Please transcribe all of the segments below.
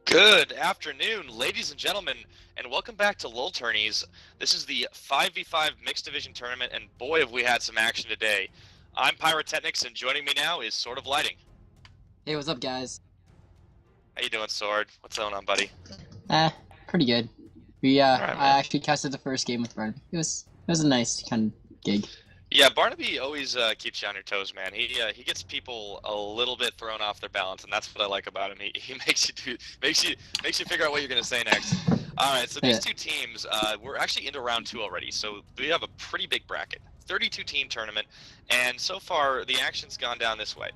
Good afternoon, ladies and gentlemen, and welcome back to Lul Tourneys. This is the 5v5 Mixed Division Tournament, and boy, have we had some action today. I'm Pyrotechnics, and joining me now is Sword of Lighting. Hey, what's up, guys? How you doing, Sword? What's going on, buddy? Pretty good. I Alright, man. actually casted the first game with Barnaby. It was a nice kind of gig. Yeah, Barnaby always keeps you on your toes, man. He gets people a little bit thrown off their balance, and that's what I like about him. He makes you figure out what you're gonna say next. All right, so these two teams, we're actually into round 2 already, so we have a pretty big bracket, 32 team tournament, and so far the action's gone down this way.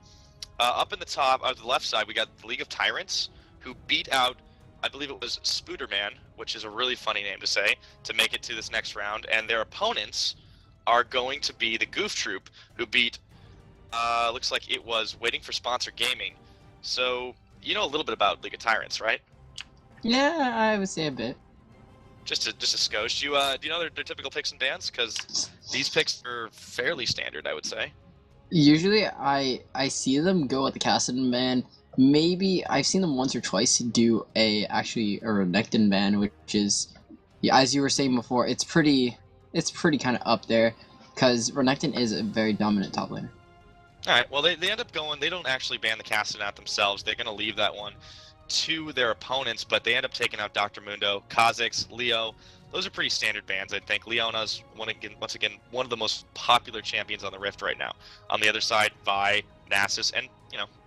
Up in the top, the left side, we got the League of Tyrants, who beat out, I believe it was Spooderman, which is a really funny name to say, to make it to this next round, and their opponents are going to be the Gouf Troupe, who beat, looks like it was Waiting for Sponsor Gaming. So, you know a little bit about League of Tyrants, right? Yeah, I would say a bit. Just a skosh. Do you know their typical picks and bans? Because these picks are fairly standard, I would say. Usually, I see them go with the Cassidon ban. Maybe I've seen them once or twice do a Renekton ban, which is, yeah, as you were saying before, it's pretty kind of up there, because Renekton is a very dominant top laner. Alright, well, they end up going, they don't actually ban the Cassidon out themselves. They're going to leave that one to their opponents, but they end up taking out Dr. Mundo, Kha'Zix, Leo. Those are pretty standard bans, I think. Leona's, once again, one of the most popular champions on the Rift right now. On the other side, Vi, Nasus, and,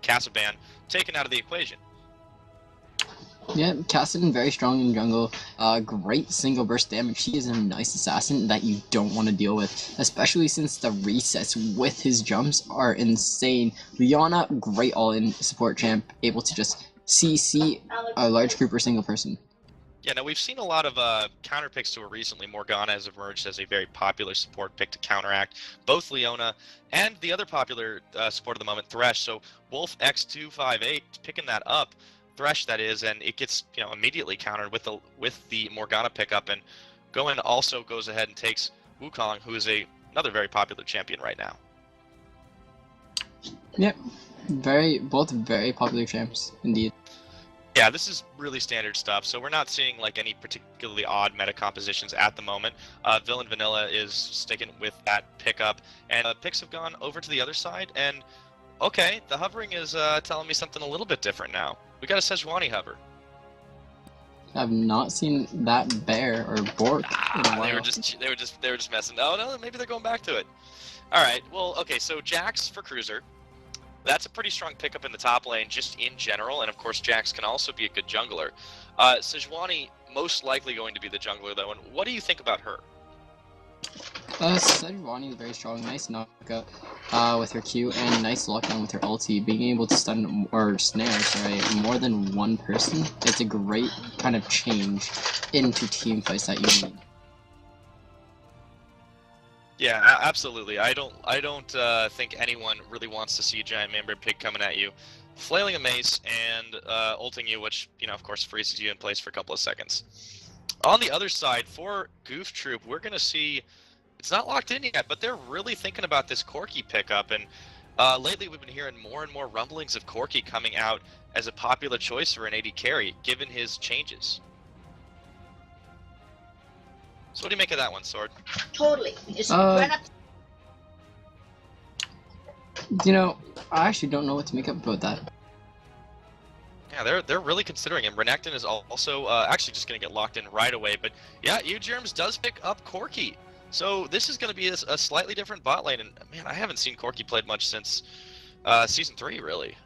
Cassaban taken out of the equation. Yeah, Cassidon very strong in jungle. Great single burst damage. He is a nice assassin that you don't want to deal with, especially since the resets with his jumps are insane. Leona, great all-in support champ, able to just CC a large group or single person. Yeah, now we've seen a lot of counter picks to her recently. Morgana has emerged as a very popular support pick to counteract both Leona and the other popular support of the moment, Thresh. So Wolf X258 picking that up. Thresh, that is, and it gets immediately countered with the Morgana pickup, and Goen also goes ahead and takes Wukong, who is another very popular champion right now. Yep, both very popular champs indeed. Yeah, this is really standard stuff, so we're not seeing like any particularly odd meta compositions at the moment. Villain Vanilla is sticking with that pickup, and picks have gone over to the other side, and okay, the hovering is telling me something a little bit different now. We got a Sejuani hover. I've not seen that bear or Bork in a while. They were just messing. Oh no, maybe they're going back to it. All right, well, okay, so Jax for Cruiser. That's a pretty strong pickup in the top lane, just in general, and of course Jax can also be a good jungler. Sejuani most likely going to be the jungler though, and what do you think about her? Sejuani is very strong, nice knockup with her Q, and nice lockdown with her ulti. Being able to stun, or snare, sorry, more than one person, it's a great kind of change into team fights that you need. Yeah, absolutely. I don't think anyone really wants to see a giant member pig coming at you, flailing a mace and ulting you, which of course freezes you in place for a couple of seconds. On the other side, for Gouf Troupe, we're gonna see. It's not locked in yet, but they're really thinking about this Corki pickup, and lately we've been hearing more and more rumblings of Corki coming out as a popular choice for an AD carry, given his changes. So what do you make of that one, Sword? Totally. We just ran up. I actually don't know what to make up about that. Yeah, they're really considering him. Renekton is also actually just going to get locked in right away, but yeah, Ugerms does pick up Corki. So this is going to be a slightly different bot lane, and man, I haven't seen Corki played much since Season 3, really.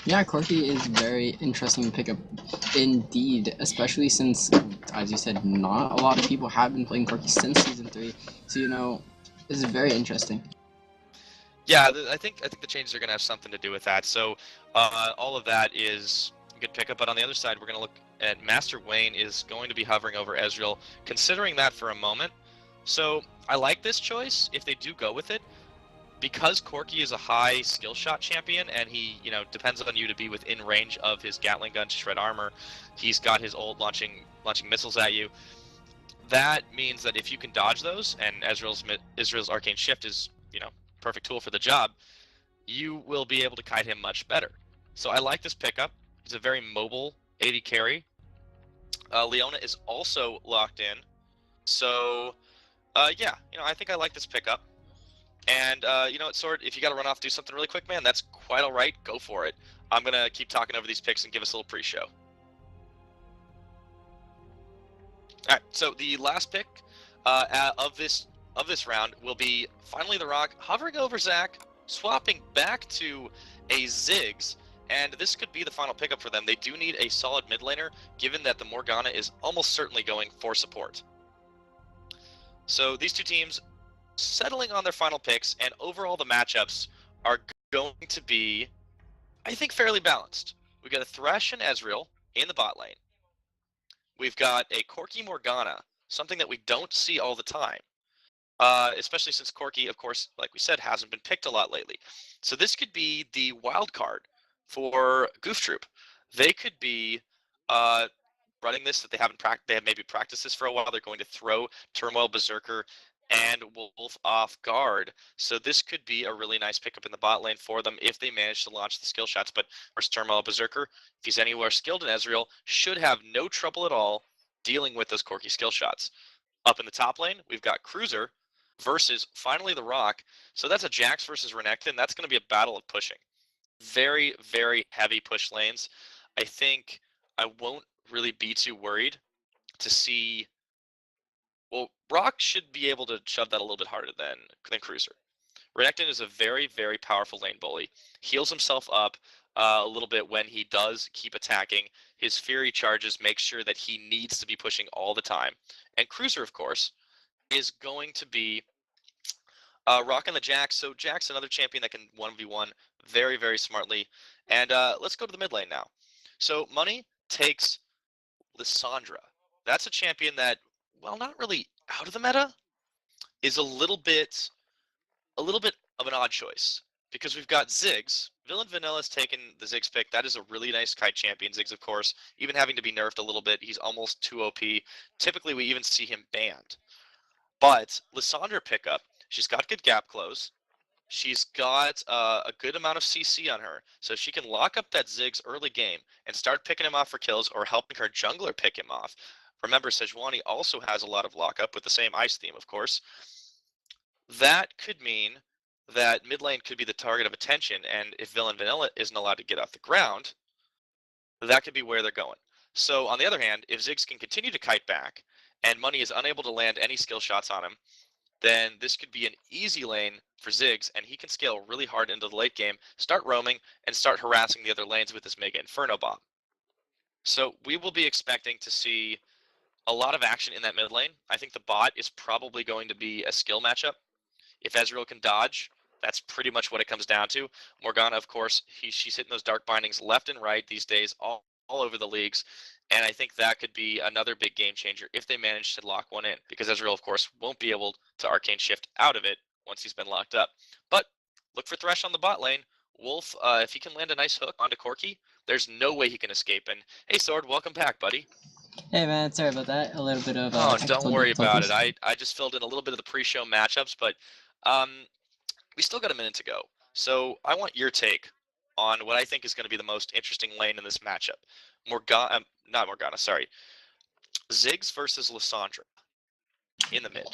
Yeah, Corki is very interesting to pick up indeed, especially since, as you said, not a lot of people have been playing Corki since Season 3, so this is very interesting. Yeah, I think the changes are going to have something to do with that, so all of that is a good pickup, but on the other side, we're going to look at Master Wayne is going to be hovering over Ezreal, considering that for a moment. So I like this choice if they do go with it, because Corki is a high skill shot champion, and he depends on you to be within range of his Gatling gun to shred armor. He's got his ult launching missiles at you. That means that if you can dodge those, and Israel's Arcane Shift is perfect tool for the job, you will be able to kite him much better. So I like this pickup. He's a very mobile AD carry. Leona is also locked in. So, yeah, I think I like this pickup. And, you know what, Sword, if you got to run off do something really quick, man, that's quite all right. Go for it. I'm going to keep talking over these picks and give us a little pre-show. All right, so the last pick of this round will be Finally the Rock hovering over Zach, swapping back to a Ziggs, and this could be the final pickup for them. They do need a solid mid laner, given that the Morgana is almost certainly going for support. So these two teams settling on their final picks, and overall the matchups are going to be, I think, fairly balanced. We've got a Thresh and Ezreal in the bot lane. We've got a Corki Morgana, something that we don't see all the time, especially since Corki, of course, like we said, hasn't been picked a lot lately. So this could be the wild card for Gouf Troupe. They could be running this, that they haven't they have maybe practiced this for a while. They're going to throw Turmoil, Berserker, and Wolf off guard. So this could be a really nice pickup in the bot lane for them if they manage to launch the skill shots. But first, Turmoil, Berserker, if he's anywhere skilled in Ezreal, should have no trouble at all dealing with those Corki skill shots. Up in the top lane, we've got Cruiser versus Finally the Rock. So that's a Jax versus Renekton. That's going to be a battle of pushing. Very, very heavy push lanes. I think I won't really be too worried to see. Well, Rock should be able to shove that a little bit harder than Cruiser. Renekton is a very, very powerful lane bully. Heals himself up a little bit when he does keep attacking. His Fury charges make sure that he needs to be pushing all the time. And Cruiser, of course, is going to be rocking the Jax. So Jax, another champion that can 1v1 very, very smartly. And let's go to the mid lane now. So Money takes Lissandra. That's a champion that, well, not really out of the meta, is a little bit of an odd choice, because we've got Ziggs. Villain Vanilla's taken the Ziggs pick. That is a really nice kite champion. Ziggs, of course, even having to be nerfed a little bit. He's almost too OP. Typically, we even see him banned. But Lissandra pickup, she's got good gap close. She's got a good amount of CC on her, so she can lock up that Ziggs early game and start picking him off for kills or helping her jungler pick him off. Remember, Sejuani also has a lot of lockup with the same ice theme, of course. That could mean that mid lane could be the target of attention, and if Villain Vanilla isn't allowed to get off the ground, that could be where they're going. So on the other hand, if Ziggs can continue to kite back and Money is unable to land any skill shots on him, then this could be an easy lane for Ziggs, and he can scale really hard into the late game, start roaming, and start harassing the other lanes with his Mega Inferno bomb. So we will be expecting to see a lot of action in that mid lane. I think the bot is probably going to be a skill matchup. If Ezreal can dodge, that's pretty much what it comes down to. Morgana, of course, she's hitting those dark bindings left and right these days, all over the leagues. And I think that could be another big game changer if they manage to lock one in, because Ezreal, of course, won't be able to arcane shift out of it once he's been locked up. But look for Thresh on the bot lane. Wolf, if he can land a nice hook onto Corki, there's no way he can escape. And hey, Sword, welcome back, buddy. Hey man, sorry about that. A little bit of oh, don't worry about difficulties. it. I just filled in a little bit of the pre-show matchups, but we still got a minute to go. So I want your take on what I think is going to be the most interesting lane in this matchup. Not Morgana, sorry. Ziggs versus Lissandra in the mid.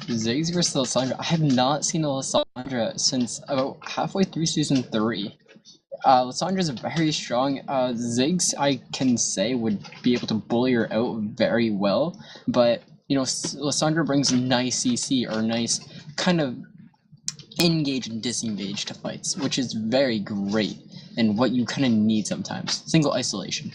Ziggs versus Lissandra. I have not seen a Lissandra since about halfway through season 3. Lissandra's very strong. Ziggs, I can say, would be able to bully her out very well, but you know, Lissandra brings nice CC or nice kind of engage and disengage to fights, which is very great and what you kind of need sometimes. Single isolation.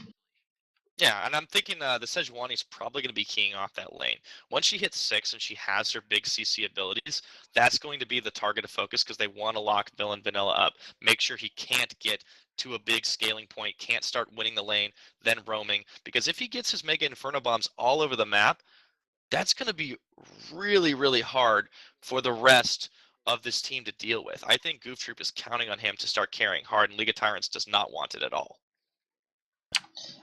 Yeah, and I'm thinking the Sejuani's probably going to be keying off that lane. Once she hits 6 and she has her big CC abilities, that's going to be the target of focus, because they want to lock Villain Vanilla up. Make sure he can't get to a big scaling point, can't start winning the lane, then roaming. Because if he gets his Mega Inferno bombs all over the map, that's going to be really, really hard for the rest of this team to deal with. I think Gouf Troupe is counting on him to start carrying hard, and League of Tyrants does not want it at all.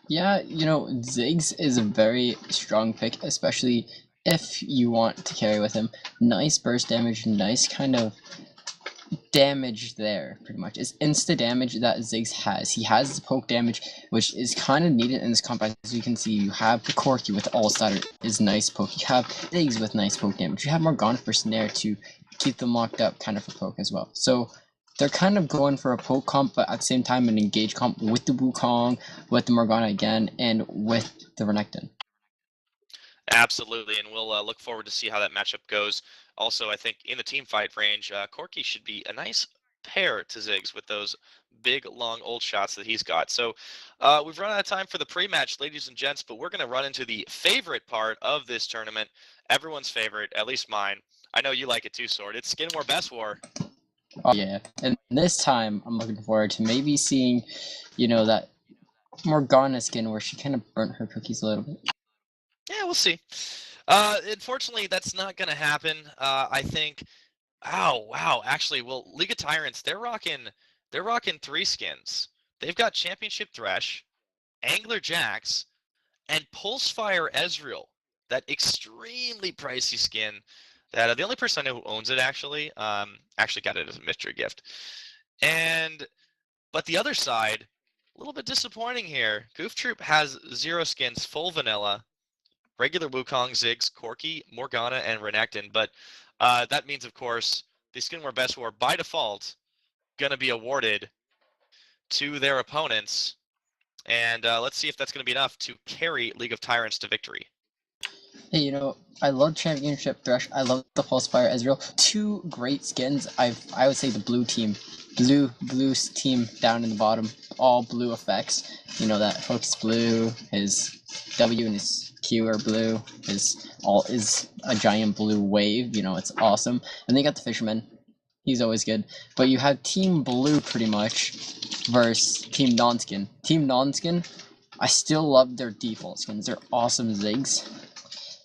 Yeah, you know, Ziggs is a very strong pick, especially if you want to carry with him. Nice burst damage, nice kind of damage there, pretty much. It's insta damage that Ziggs has. He has the poke damage, which is kind of needed in this comp. As you can see, you have the Corki with All-Star is nice poke. You have Ziggs with nice poke damage. You have Morgana for Snare to keep them locked up, kind of for poke as well. So they're kind of going for a poke comp, but at the same time an engage comp with the Wukong, with the Morgana again, and with the Renekton. Absolutely, and we'll look forward to see how that matchup goes. Also, I think in the team fight range, Corki should be a nice pair to Ziggs with those big, long, old shots that he's got. So we've run out of time for the pre-match, ladies and gents, but we're going to run into the favorite part of this tournament. Everyone's favorite, at least mine. I know you like it too, Sword. It's Skin War Best War. Oh, yeah, and this time I'm looking forward to maybe seeing, that Morgana skin where she kind of burnt her cookies a little bit. Yeah, we'll see. Unfortunately, that's not going to happen. I think. Oh, wow. Actually, well, League of Tyrants, they're rocking 3 skins. They've got Championship Thresh, Angler Jax, and Pulsefire Ezreal. That extremely pricey skin. That the only person I know who owns it actually got it as a mystery gift. But the other side, a little bit disappointing here. Gouf Troupe has 0 skins, full vanilla. Regular Wukong, Ziggs, Corki, Morgana, and Renekton. But that means, of course, the Skin War Best War, by default, going to be awarded to their opponents. And let's see if that's going to be enough to carry League of Tyrants to victory. Hey, I love Championship Thresh. I love the Pulsefire Ezreal. 2 great skins. I would say the blue team. Blue team down in the bottom. All blue effects. That hook's blue. His W and his Q are blue. Is a giant blue wave. It's awesome. And then you got the Fisherman. He's always good. But you have Team Blue pretty much versus Team Non-Skin. Team Non-Skin, I still love their default skins. They're awesome Ziggs.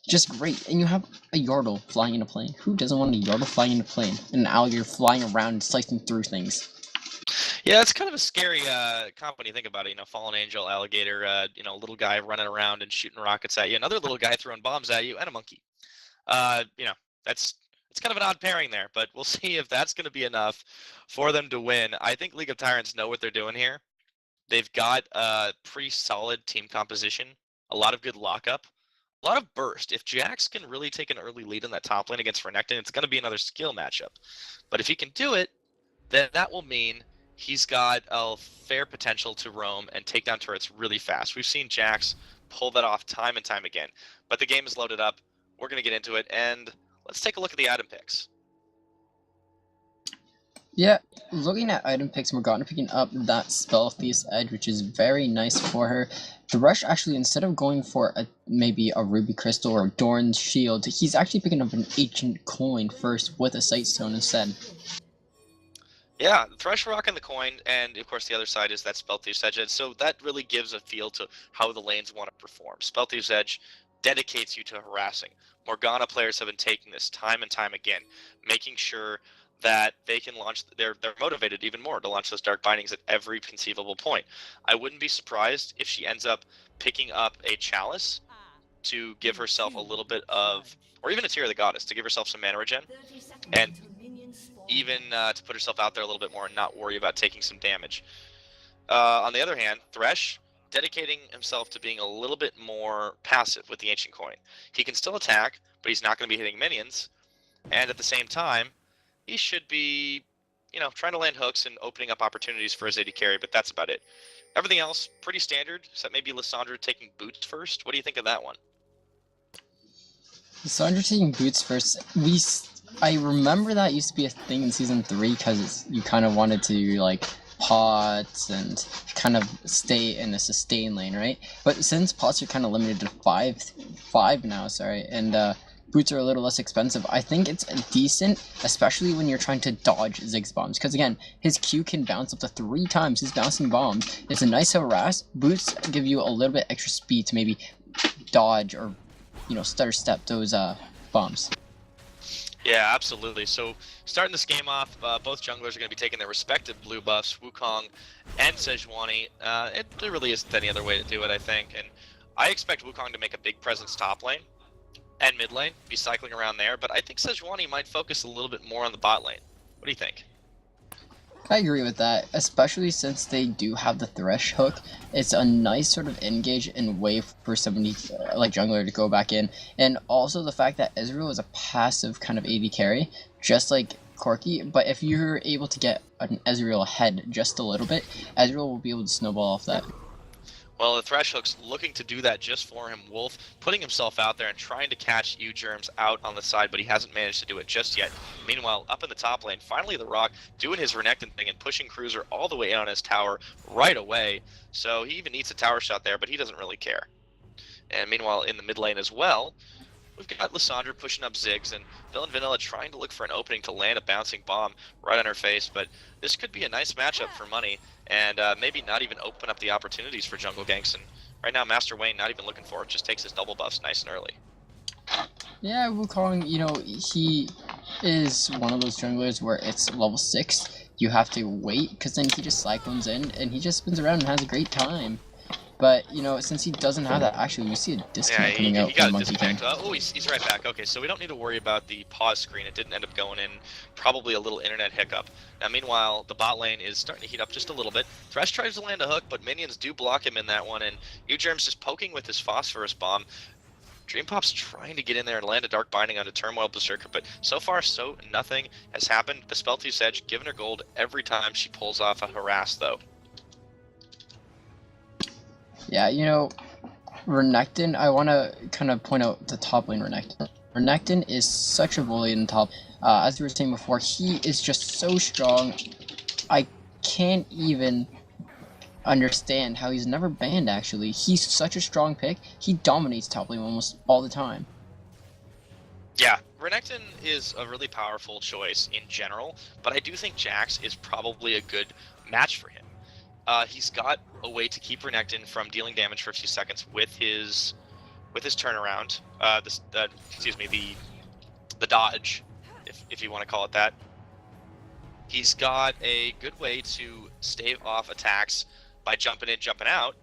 Just great. And you have a Yordle flying in a plane. Who doesn't want a Yordle flying in a plane? And an alligator flying around and slicing through things. Yeah, it's kind of a scary comp when you think about it. Fallen Angel, alligator, little guy running around and shooting rockets at you, another little guy throwing bombs at you, and a monkey. It's kind of an odd pairing there, but we'll see if that's going to be enough for them to win. I think League of Tyrants know what they're doing here. They've got a pretty solid team composition, a lot of good lockup, a lot of burst. If Jax can really take an early lead in that top lane against Renekton, it's going to be another skill matchup. But if he can do it, then that will mean he's got a fair potential to roam and take down turrets really fast. We've seen Jax pull that off time and time again. But the game is loaded up. We're going to get into it, and let's take a look at the item picks. Yeah, looking at item picks, Morgana picking up that Spell Thief's Edge, which is very nice for her. Thresh actually, instead of going for maybe a Ruby Crystal or Doran's Shield, he's actually picking up an Ancient Coin first with a Sightstone instead. Yeah, Thresh rocking the coin, and of course the other side is that Spell Thief's Edge, and so that really gives a feel to how the lanes want to perform. Spell Thief's Edge dedicates you to harassing. Morgana players have been taking this time and time again, making sure that they can launch, they're motivated even more to launch those Dark Bindings at every conceivable point. I wouldn't be surprised if she ends up picking up a Chalice to give herself a little bit of, or even a Tear of the Goddess, to give herself some mana regen, and even to put herself out there a little bit more and not worry about taking some damage. On the other hand, Thresh, dedicating himself to being a little bit more passive with the Ancient Coin. He can still attack, but he's not going to be hitting minions, and at the same time, he should be, trying to land hooks and opening up opportunities for his AD carry, but that's about it. Everything else, pretty standard, except maybe Lissandra taking boots first. What do you think of that one? Lissandra taking boots first, I remember that used to be a thing in Season 3, because you kind of wanted to, pots and kind of stay in a sustain lane, right? But since pots are kind of limited to five now, and boots are a little less expensive, I think it's decent, especially when you're trying to dodge Ziggs bombs, because again, his Q can bounce up to 3 times his bouncing bombs. It's a nice harass. Boots give you a little bit extra speed to maybe dodge or, stutter step those bombs. Yeah, absolutely. So starting this game off, both junglers are going to be taking their respective blue buffs, Wukong and Sejuani. There really isn't any other way to do it, I think. And I expect Wukong to make a big presence top lane and mid lane, be cycling around there. But I think Sejuani might focus a little bit more on the bot lane. What do you think? I agree with that, especially since they do have the Thresh hook. It's a nice sort of engage and way for somebody like jungler to go back in, and also the fact that Ezreal is a passive kind of AD carry, just like Corki. But if you're able to get an Ezreal ahead just a little bit, Ezreal will be able to snowball off that. Well, the Thresh Hook's looking to do that just for him. Wolf putting himself out there and trying to catch U-Germs out on the side, but he hasn't managed to do it just yet. Meanwhile, up in the top lane, finally the Rock doing his Renekton thing and pushing Cruiser all the way in on his tower right away. So he even needs a tower shot there, but he doesn't really care. And meanwhile, in the mid lane as well, we've got Lissandra pushing up Ziggs, and Villain Vanilla trying to look for an opening to land a bouncing bomb right on her face, but this could be a nice matchup for money, and maybe not even open up the opportunities for jungle ganks, and right now Master Wayne not even looking for it, just takes his double buffs nice and early. Yeah, Wukong, you know, he is one of those junglers where it's level 6, you have to wait, because then he just cyclones in, and he just spins around and has a great time. But, you know, since he doesn't have that, actually, we see a disconnect coming out from Monkey King. Oh, he's right back. Okay, so we don't need to worry about the pause screen. It didn't end up going in. Probably a little internet hiccup. Now, meanwhile, the bot lane is starting to heat up just a little bit. Thresh tries to land a hook, but minions do block him in that one, and U-Germ's just poking with his Phosphorus Bomb. Dream Pop's trying to get in there and land a Dark Binding onto Turmoil Berserker, but so far, nothing has happened. The Spelltooth's Edge giving her gold every time she pulls off a harass, though. Yeah, you know, Renekton, I want to kind of point out the top lane Renekton. Renekton is such a bully in top. As we were saying before, he is just so strong. I can't even understand how he's never banned, actually. He's such a strong pick. He dominates top lane almost all the time. Yeah, Renekton is a really powerful choice in general, but I do think Jax is probably a good match for him. He's got a way to keep Renekton from dealing damage for a few seconds with his turnaround. The dodge, if you want to call it that. He's got a good way to stave off attacks by jumping in, jumping out,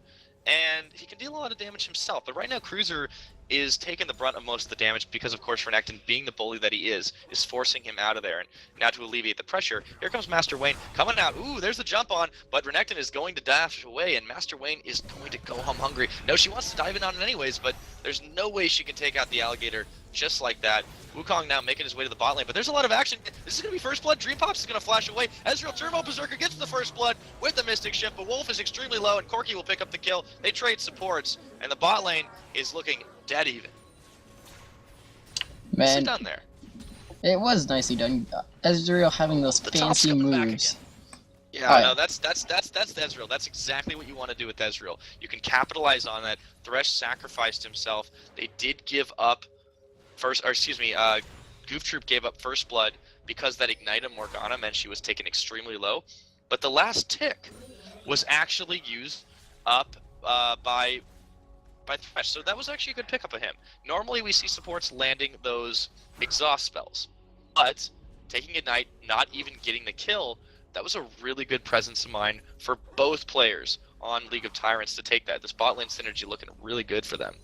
and he can deal a lot of damage himself. But right now, Cruiser is taking the brunt of most of the damage because, of course, Renekton, being the bully that he is forcing him out of there. And now to alleviate the pressure, here comes Master Wayne coming out. Ooh, there's the jump on, but Renekton is going to dash away, and Master Wayne is going to go home hungry. No, she wants to dive in on it anyways, but there's no way she can take out the alligator just like that. Wukong now making his way to the bot lane, but there's a lot of action. This is going to be first blood. Dream Pops is going to flash away. Ezreal Turbo Berserker gets the first blood with the Mystic Shift, but Wolf is extremely low, and Corki will pick up the kill. They trade supports, and the bot lane is looking dead even. Man, nicely done there. It was nicely done. Ezreal having those fancy moves. Yeah, no, that's Ezreal. That's exactly what you want to do with Ezreal. You can capitalize on that. Thresh sacrificed himself. They did give up Gouf Troupe gave up first blood because that Ignite Morgana meant she was taken extremely low. But the last tick was actually used up by Thresh, so that was actually a good pickup of him. Normally we see supports landing those exhaust spells, but taking Ignite, not even getting the kill, that was a really good presence of mind for both players on League of Tyrants to take that. This bot lane synergy looking really good for them.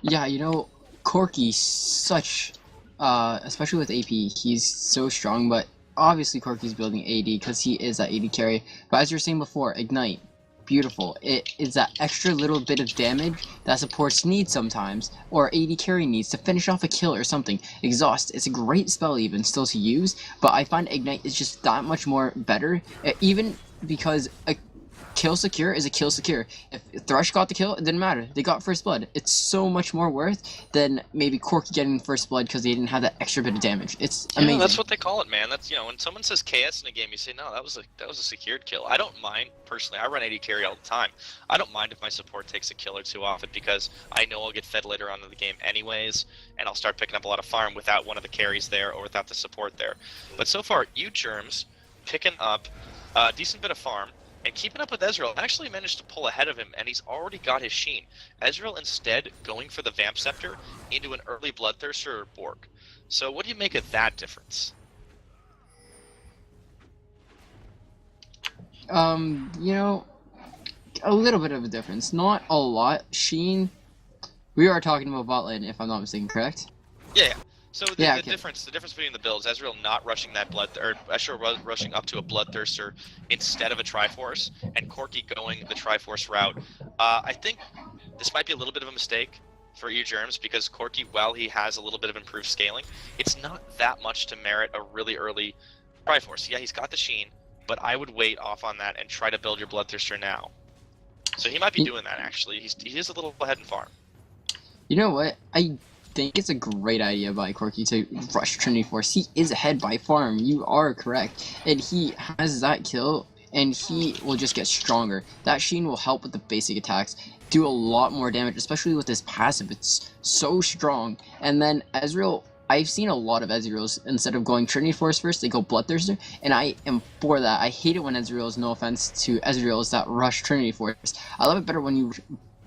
Yeah, you know, Corki's such, especially with AP, he's so strong, but obviously Corki's building AD because he is that AD carry. But as you were saying before, Ignite, beautiful. It is that extra little bit of damage that supports need sometimes, or AD carry needs to finish off a kill or something. Exhaust, it's a great spell even still to use, but I find Ignite is just that much more better, even because a kill secure is a kill secure. If Thresh got the kill, it didn't matter. They got first blood. It's so much more worth than maybe Corki getting first blood because they didn't have that extra bit of damage. It's amazing. Yeah, that's what they call it, man. That's, you know, when someone says KS in a game, you say, no, that was a secured kill. I don't mind, personally. I run AD carry all the time. I don't mind if my support takes a kill or two off it because I know I'll get fed later on in the game anyways, and I'll start picking up a lot of farm without one of the carries there or without the support there. But so far, U-Germs picking up a decent bit of farm, and keeping up with Ezreal, actually managed to pull ahead of him, and he's already got his Sheen. Ezreal instead going for the Vamp Scepter into an early Bloodthirster or Bork. So what do you make of that difference? You know, a little bit of a difference. Not a lot. Sheen, we are talking about bot lane, if I'm not mistaken, correct? Yeah. So Yeah, the okay. difference between the builds, Ezreal not rushing that Ezreal rushing up to a Bloodthirster instead of a Triforce, and Corki going the Triforce route. I think this might be a little bit of a mistake for you Germs, because Corki, while he has a little bit of improved scaling, it's not that much to merit a really early Triforce. Yeah, he's got the Sheen, but I would wait off on that and try to build your Bloodthirster now. So he might be doing that actually. He is a little ahead in farm. You know what? I think it's a great idea by Corki to rush Trinity Force. He is ahead by farm. You are correct. And he has that kill, and he will just get stronger. That Sheen will help with the basic attacks, do a lot more damage, especially with his passive. It's so strong. And then Ezreal, I've seen a lot of Ezreals, instead of going Trinity Force first, they go Bloodthirster, and I am for that. I hate it when Ezreals, no offense to Ezreals, that rush Trinity Force. I love it better when you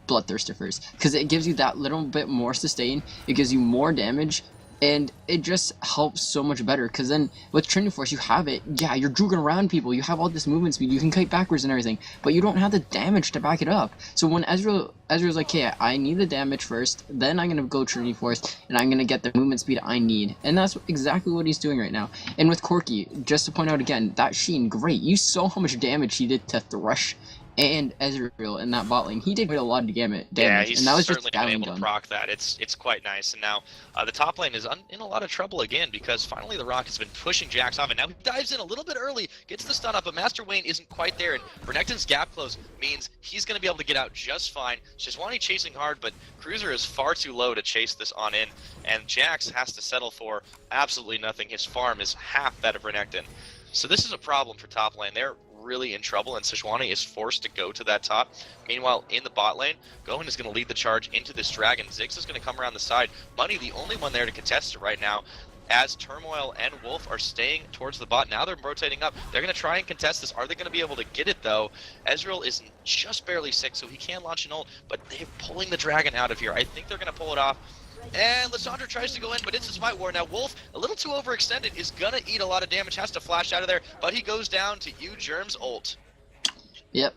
Bloodthirster first, because it gives you that little bit more sustain, it gives you more damage, and it just helps so much better. Because then with Trinity Force, you have it, yeah, you're juking around people, you have all this movement speed, you can kite backwards and everything, but you don't have the damage to back it up. So when Ezreal's like, okay, I need the damage first, then I'm gonna go Trinity Force, and I'm gonna get the movement speed I need, and that's exactly what he's doing right now. And with Corki, just to point out again, that Sheen, great, you saw how much damage he did to Thresh and Ezreal in that bot lane. He did quite a lot of damage. Yeah, he's and that was certainly just been able to proc that. It's quite nice. And now the top lane is in a lot of trouble again, because finally the Rock has been pushing Jax off, and now he dives in a little bit early, gets the stun up, but Master Wayne isn't quite there, and Renekton's gap close means he's going to be able to get out just fine. Sejuani chasing hard, but Cruiser is far too low to chase this on in, and Jax has to settle for absolutely nothing. His farm is half that of Renekton. So this is a problem for top lane. They're really in trouble, and Sejuani is forced to go to that top. Meanwhile, in the bot lane, Gohan is going to lead the charge into this dragon. Ziggs is going to come around the side. Money, the only one there to contest it right now, as Turmoil and Wolf are staying towards the bot. Now they're rotating up. They're going to try and contest this. Are they going to be able to get it, though? Ezreal is just barely sick, so he can launch an ult, but they're pulling the dragon out of here. I think they're going to pull it off. And Lissandra tries to go in, but it's a Smite War. Now Wolf, a little too overextended, is going to eat a lot of damage, has to flash out of there, but he goes down to you, Germ's ult. Yep,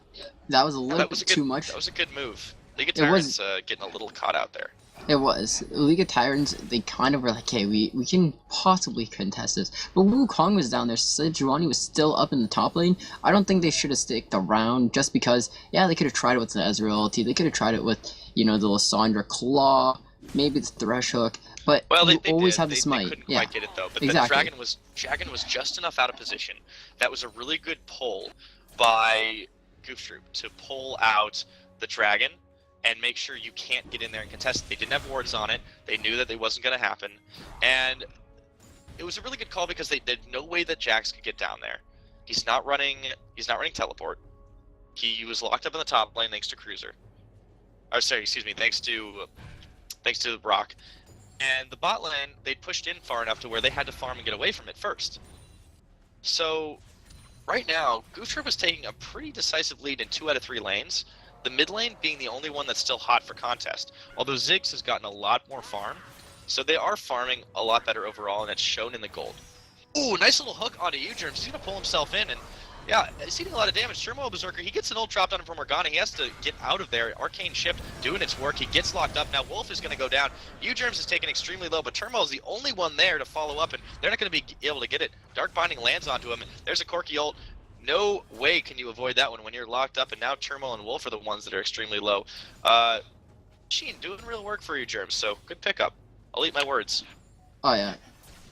that was a little bit too much. That was a good move. League of Tyrants getting a little caught out there. It was. League of Tyrants, they kind of were like, hey, we can possibly contest this. But Wukong was down there, Sejuani was still up in the top lane. I don't think they should have sticked around, just because, yeah, they could have tried it with the Ezreal ulti, they could have tried it with, you know, the Lissandra Claw, maybe the Thresh Hook, but they always have the Smite. They couldn't quite get it, though. But exactly. The Dragon was just enough out of position. That was a really good pull by Gouf Troupe to pull out the Dragon and make sure you can't get in there and contest it. They didn't have wards on it. They knew that it wasn't going to happen. And it was a really good call, because there's no way that Jax could get down there. He's not running teleport. He was locked up in the top lane thanks to Cruiser. Or sorry, excuse me, thanks to Brock. And the bot lane, they pushed in far enough to where they had to farm and get away from it first. So right now, Gouf Troupe is taking a pretty decisive lead in 2 out of 3 lanes. The mid lane being the only one that's still hot for contest. Although Ziggs has gotten a lot more farm, so they are farming a lot better overall, and it's shown in the gold. Ooh, nice little hook onto U-Germs. He's going to pull himself in, and yeah, he's eating a lot of damage. Turmoil Berserker, he gets an ult dropped on him from Morgana. He has to get out of there. Arcane Shift doing its work. He gets locked up. Now Wolf is going to go down. U-Germs is taken extremely low, but Turmoil is the only one there to follow up, and they're not going to be able to get it. Dark Binding lands onto him. There's a Corki ult. No way can you avoid that one when you're locked up, and now Turmoil and Wolf are the ones that are extremely low. Sheen doing real work for you, Germs, so good pickup. I'll eat my words. Oh yeah.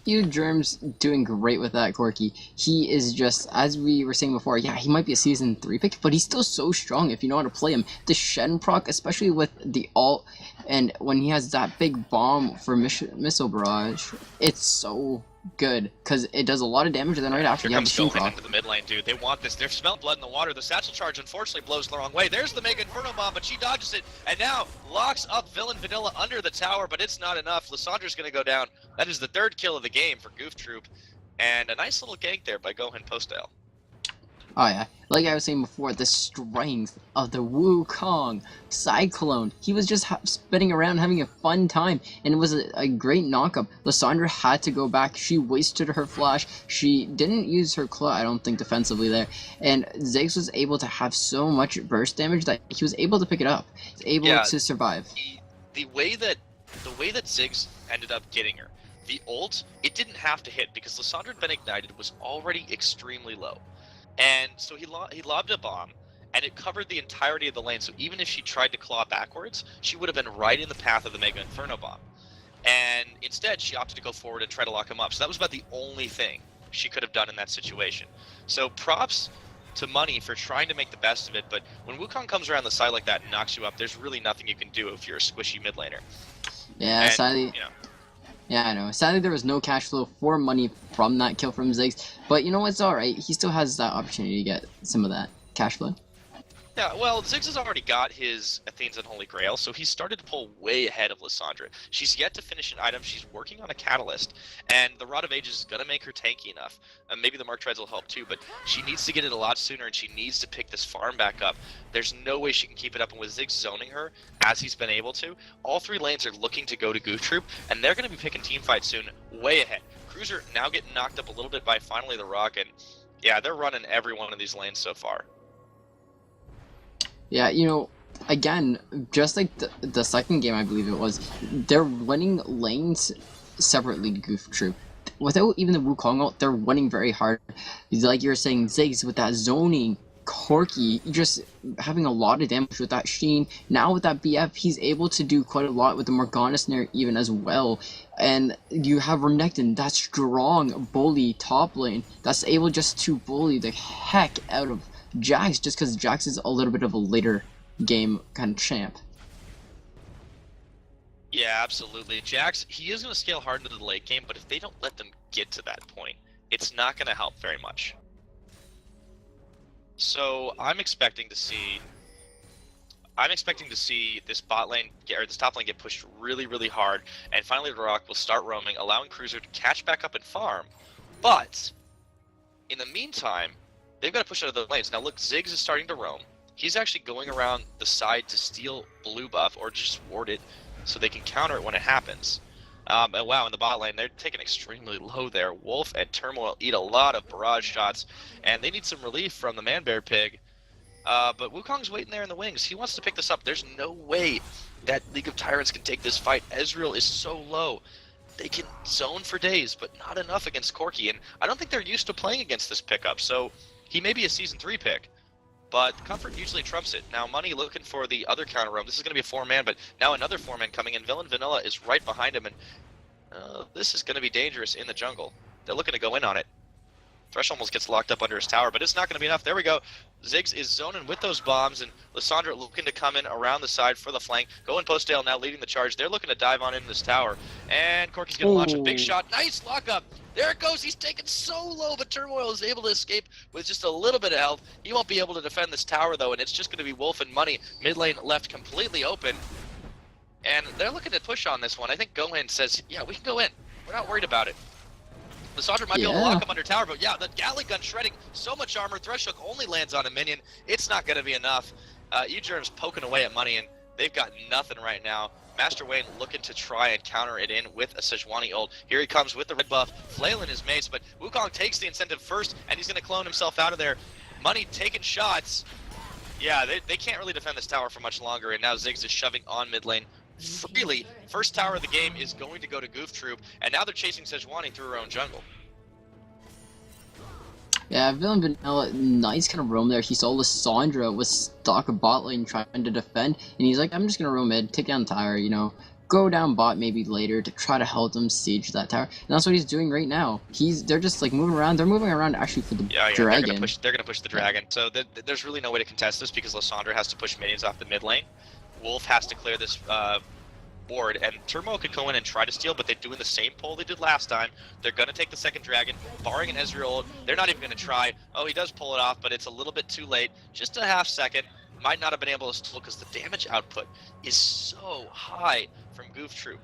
U-Germs doing great with that Corki. He is just, as we were saying before, yeah, he might be a Season 3 pick, but he's still so strong if you know how to play him. The Shen proc, especially with the ult, and when he has that big bomb for Missile Barrage, it's so good, because it does a lot of damage, and then right after you have the Shen proc. Into the mid lane, dude. They want this. They're smelling blood in the water. The Satchel Charge, unfortunately, blows the wrong way. There's the Mega Inferno Bomb, but she dodges it, and now locks up Villain Vanilla under the tower, but it's not enough. Lissandra's going to go down. That is the 3rd kill of the game for Gouf Troupe, and a nice little gank there by Gohan Postdale. Oh yeah, like I was saying before, the strength of the Wukong Cyclone. He was just spinning around having a fun time, and it was a great knockup. Lissandra had to go back. She wasted her flash. She didn't use her claw, I don't think, defensively there. And Ziggs was able to have so much burst damage that he was able to pick it up. He was able to survive. The way that Ziggs ended up getting her the ult, it didn't have to hit because Lissandra had been ignited, was already extremely low. And so he lobbed a bomb, and it covered the entirety of the lane, so even if she tried to claw backwards, she would have been right in the path of the Mega Inferno bomb. And instead, she opted to go forward and try to lock him up. So that was about the only thing she could have done in that situation. So props to Money for trying to make the best of it, but when Wukong comes around the side like that and knocks you up, there's really nothing you can do if you're a squishy mid laner. Yeah, And, sadly. you know, Yeah, I know. Sadly, there was no cash flow for Money from that kill from Ziggs, but you know what's alright. He still has that opportunity to get some of that cash flow. yeah, well, Ziggs has already got his Athene's Unholy Grail, so he's started to pull way ahead of Lissandra. She's yet to finish an item. She's working on a catalyst, and the Rod of Ages is going to make her tanky enough. Maybe the Mark Treads will help too, but she needs to get it a lot sooner, and she needs to pick this farm back up. There's no way she can keep it up, and with Ziggs zoning her, as he's been able to, all three lanes are looking to go to Gouf Troupe, and they're going to be picking teamfight soon, way ahead. Cruiser now getting knocked up a little bit by finally the Rock, and yeah, they're running every one of these lanes so far. Yeah, you know, again, just like the second game, I believe it was, they're winning lanes separately to Gouf Troupe. Without even the Wukong ult, they're winning very hard. Like you were saying, Ziggs with that zoning, Corki just having a lot of damage with that Sheen. Now with that BF, he's able to do quite a lot with the Morgana Snare even as well. And you have Renekton, that strong bully top lane, that's able just to bully the heck out of Jax, just because Jax is a little bit of a later game kind of champ. Yeah, absolutely. Jax, he is going to scale hard into the late game, but if they don't let them get to that point, it's not going to help very much. So I'm expecting to see this bot lane or this top lane get pushed really, really hard, and finally the Rock will start roaming, allowing Cruiser to catch back up and farm. But in the meantime, they've got to push out of the lanes. Now look, Ziggs is starting to roam. He's actually going around the side to steal blue buff or just ward it so they can counter it when it happens. And wow, in the bot lane, they're taking extremely low there. Wolf and Turmoil eat a lot of barrage shots, and they need some relief from the Man-Bear Pig. But Wukong's waiting there in the wings. He wants to pick this up. There's no way that League of Tyrants can take this fight. Ezreal is so low. They can zone for days, but not enough against Corki, and I don't think they're used to playing against this pickup, so he may be a Season 3 pick, but Comfort usually trumps it. Now, Money looking for the other counter roam. This is going to be a 4-man, but now another 4-man coming in. Villain Vanilla is right behind him, and this is going to be dangerous in the jungle. They're looking to go in on it. Thresh almost gets locked up under his tower, but it's not going to be enough. There we go. Ziggs is zoning with those bombs, and Lissandra looking to come in around the side for the flank. Going Postdale now leading the charge. They're looking to dive on in this tower, and Corky's going to launch a big shot. Nice lockup. There it goes. He's taken so low, but Turmoil is able to escape with just a little bit of health. He won't be able to defend this tower, though, and it's just going to be Wolf and Money. Mid lane left completely open, and they're looking to push on this one. I think Gohan says, yeah, we can go in. We're not worried about it. Lissandra might be able to lock him under tower, but yeah, the Gatling gun shredding so much armor. Thresh Hook only lands on a minion. It's not going to be enough. E-Germ's poking away at Money, and they've got nothing right now. Master Wayne looking to try and counter it in with a Sejuani ult. Here he comes with the red buff, flailing his mace, but Wukong takes the incentive first, and he's going to clone himself out of there. Money taking shots. Yeah, they can't really defend this tower for much longer, and now Ziggs is shoving on mid lane freely. First tower of the game is going to go to Gouf Troupe, and now they're chasing Sejuani through her own jungle. Yeah, Villain Vanilla, nice kind of roam there. He saw Lissandra was stuck a bot lane trying to defend, and he's like, I'm just gonna roam mid, take down the tower, you know, go down bot maybe later to try to help them siege that tower. And that's what he's doing right now. They're just like moving around. They're moving around actually for the dragon. They're gonna push the dragon. So there's really no way to contest this because Lissandra has to push minions off the mid lane. Wolf has to clear this board, and Turmoil could go in and try to steal, but they're doing the same pull they did last time. They're going to take the second dragon, barring an Ezreal. They're not even going to try. Oh, he does pull it off, but it's a little bit too late. Just a half second. Might not have been able to steal because the damage output is so high from Gouf Troupe.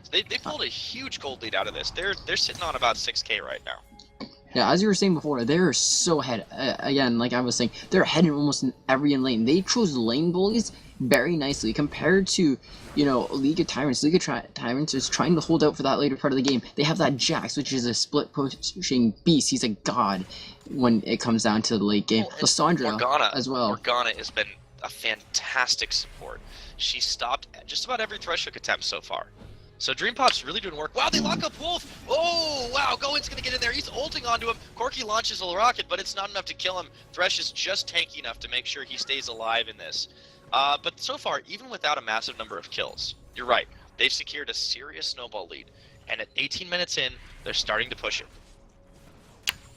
So they pulled a huge gold lead out of this. They're sitting on about 6k right now. Yeah, as you were saying before, they're so ahead. Again, like I was saying, they're ahead in almost in every lane. They chose lane bullies very nicely compared to, you know, League of Tyrants. League of Tyrants is trying to hold out for that later part of the game. They have that Jax, which is a split pushing beast. He's a god when it comes down to the late game. Well, Lissandra Morgana as well. Morgana has been a fantastic support. She stopped just about every Thresh Hook attempt so far. So Dream Pop's really doing work. Wow, they lock up Wolf! Oh, wow, Goen's gonna get in there. He's ulting onto him. Corki launches a rocket, but it's not enough to kill him. Thresh is just tanky enough to make sure he stays alive in this. But so far, even without a massive number of kills, you're right. They've secured a serious snowball lead. And at 18 minutes in, they're starting to push it.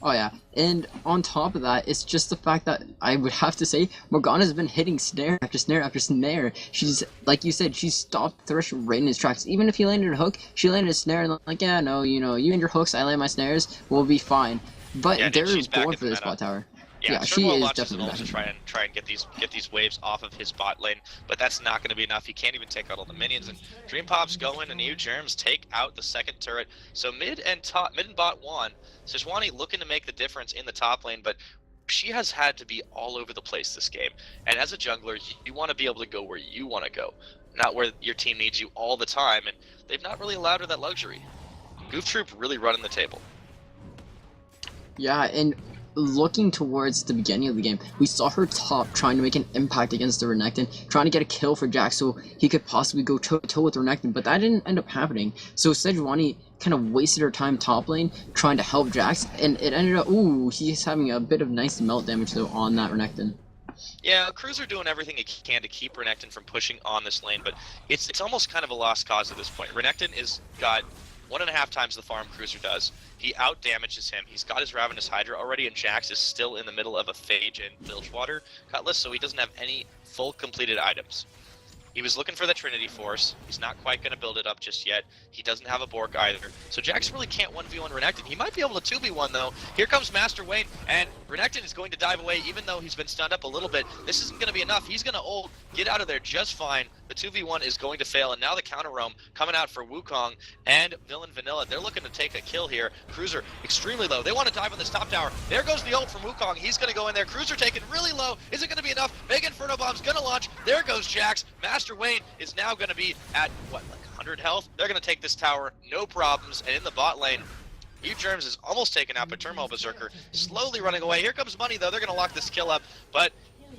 Oh yeah, and on top of that, it's just the fact that I would have to say Morgana's been hitting snare after snare after snare. She's, like you said, she's stopped Thresh right in his tracks. Even if he landed a hook, she landed a snare and like, yeah, no, you know, you and your hooks, I land my snares, we'll be fine. But Yeah, they're she's back going in for the this meta. bot tower. Yeah, she Turnbull is launches an definitely ult to back. try and get these waves off of his bot lane, but that's not going to be enough. He can't even take out all the minions, and Dream Pop's going, and EU Germs take out the second turret. So mid and bot won. Sejuani looking to make the difference in the top lane, but she has had to be all over the place this game. And as a jungler, you want to be able to go where you want to go, not where your team needs you all the time, and they've not really allowed her that luxury. Gouf Troupe really running the table. Yeah, and looking towards the beginning of the game, we saw her top trying to make an impact against the Renekton, trying to get a kill for Jax so he could possibly go toe-to-toe with Renekton, but that didn't end up happening. So Sejuani kind of wasted her time top lane trying to help Jax, and it ended up, ooh, he's having a bit of nice melt damage though on that Renekton. Yeah, Cruiser doing everything he can to keep Renekton from pushing on this lane, but it's almost kind of a lost cause at this point. Renekton is got 1.5 times the farm Cruiser does. He out damages him. He's got his Ravenous Hydra already, and Jax is still in the middle of a Phage and Bilgewater Cutlass, so he doesn't have any full completed items. He was looking for the Trinity Force. He's not quite going to build it up just yet. He doesn't have a Bork either. So Jax really can't 1v1 Renekton. He might be able to 2v1 though. Here comes Master Wayne, and Renekton is going to dive away even though he's been stunned up a little bit. This isn't going to be enough. He's going to ult, get out of there just fine. The 2v1 is going to fail, and now the counter roam coming out for Wukong and Villain Vanilla. They're looking to take a kill here. Cruiser extremely low. They want to dive on this top tower. There goes the ult from Wukong. He's going to go in there. Cruiser taken really low. Is it going to be enough? Mega Inferno Bomb's going to launch. There goes Jax. Master Wayne is now going to be at, what, like 100 health? They're going to take this tower, no problems. And in the bot lane, EU Germs is almost taken out by Turmoil Berserker, slowly running away. Here comes money, though. They're going to lock this kill up, but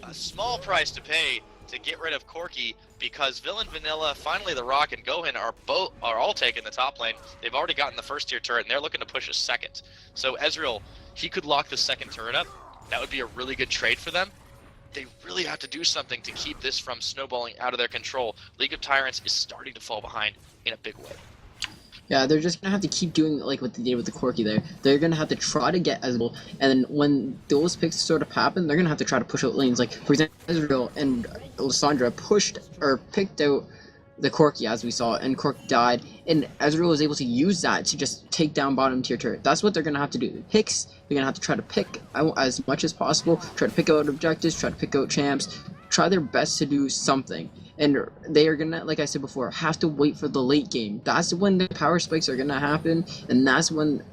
a small price to pay to get rid of Corki, because Villain Vanilla, finally the Rock, and Gohan are all taking the top lane. They've already gotten the first tier turret, and they're looking to push a second. So Ezreal, he could lock the second turret up. That would be a really good trade for them. They really have to do something to keep this from snowballing out of their control. League of Tyrants is starting to fall behind in a big way. Yeah, they're just gonna have to keep doing like what they did with the Corki there. They're gonna have to try to get Ezreal, and then when those picks sort of happen, they're gonna have to try to push out lanes. Like, for example, Ezreal and Lysandra picked out the Corki, as we saw, and Corki died, and Ezreal was able to use that to just take down bottom tier turret. That's what they're gonna have to do. Picks, they're gonna have to try to pick out as much as possible, try to pick out objectives, try to pick out champs, try their best to do something. And they are gonna, like I said before, have to wait for the late game. That's when the power spikes are gonna happen, and that's when